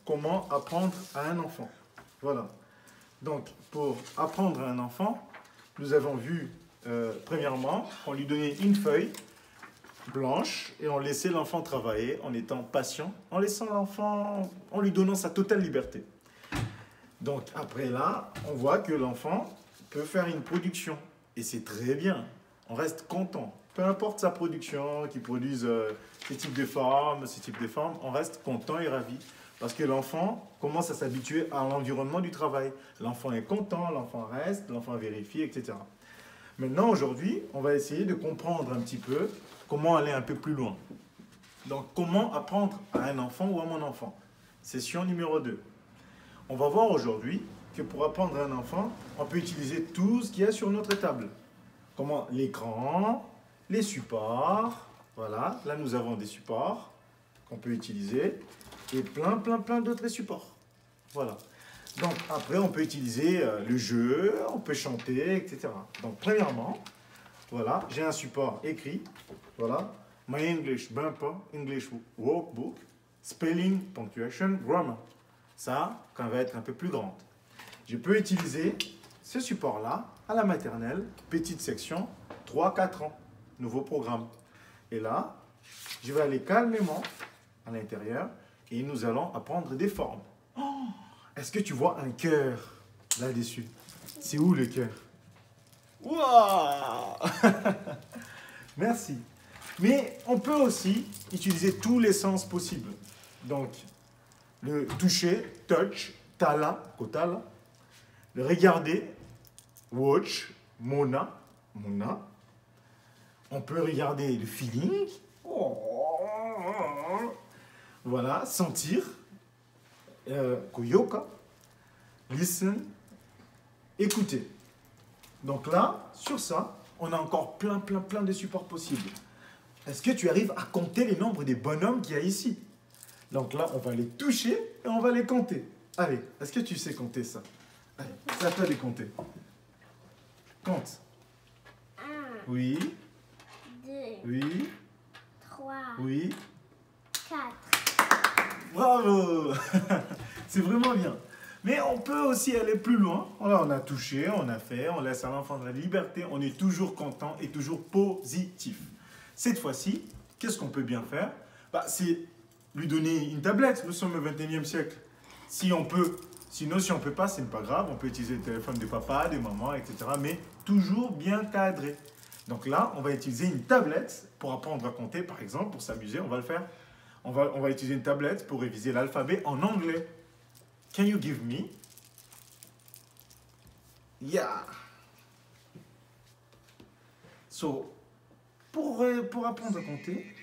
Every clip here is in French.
comment apprendre à un enfant. Voilà. Donc, pour apprendre à un enfant, nous avons vu, premièrement, on lui donnait une feuille blanche et on laissait l'enfant travailler en étant patient, en laissant l'enfant, en lui donnant sa totale liberté. Donc, après là, on voit que l'enfant peut faire une production. Et c'est très bien. On reste content. Peu importe sa production, qu'il produise ce type de forme, on reste content et ravi. Parce que l'enfant commence à s'habituer à l'environnement du travail. L'enfant est content, l'enfant reste, l'enfant vérifie, etc. Maintenant, aujourd'hui, on va essayer de comprendre un petit peu comment aller un peu plus loin. Donc, comment apprendre à un enfant ou à mon enfant. Session numéro 2. On va voir aujourd'hui que pour apprendre à un enfant, on peut utiliser tout ce qu'il y a sur notre table. Comment l'écran, les supports, voilà, là nous avons des supports qu'on peut utiliser et plein d'autres supports. Voilà. Donc après on peut utiliser le jeu, on peut chanter, etc. Donc premièrement, voilà, j'ai un support écrit, voilà, My English Bumper, English Workbook, Spelling, Punctuation, Grammar. Ça, quand elle va être un peu plus grande. Je peux utiliser ce support-là à la maternelle, petite section, 3-4 ans, nouveau programme. Et là, je vais aller calmement à l'intérieur et nous allons apprendre des formes. Oh, est-ce que tu vois un cœur là-dessus? C'est où le cœur? Waouh! Merci. Mais on peut aussi utiliser tous les sens possibles. Donc, le toucher, touch, tala, kotala. Le regarder, watch, mona, mona. On peut regarder le feeling. Voilà, sentir. Koyoka. Listen. Écouter. Donc là, sur ça, on a encore plein de supports possibles. Est-ce que tu arrives à compter les nombres des bonhommes qu'il y a ici? Donc là, on va les toucher et on va les compter. Allez, est-ce que tu sais compter ça? Allez, c'est à toi de compter. Compte. 1, Oui. 2, Oui. 3, Oui. 4. Bravo! C'est vraiment bien. Mais on peut aussi aller plus loin. Là, on a touché, on a fait, on laisse à l'enfant de la liberté. On est toujours content et toujours positif. Cette fois-ci, qu'est-ce qu'on peut bien faire? C'est lui donner une tablette. Nous sommes au 21e siècle. Si on peut, sinon si on ne peut pas, ce n'est pas grave. On peut utiliser le téléphone de papa, de maman, etc. Mais toujours bien cadré. Donc là, on va utiliser une tablette pour apprendre à compter, par exemple, pour s'amuser. On va le faire. On va utiliser une tablette pour réviser l'alphabet en anglais. Can you give me? Yeah. So, pour apprendre à compter,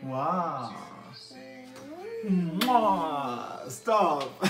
wow. Stop.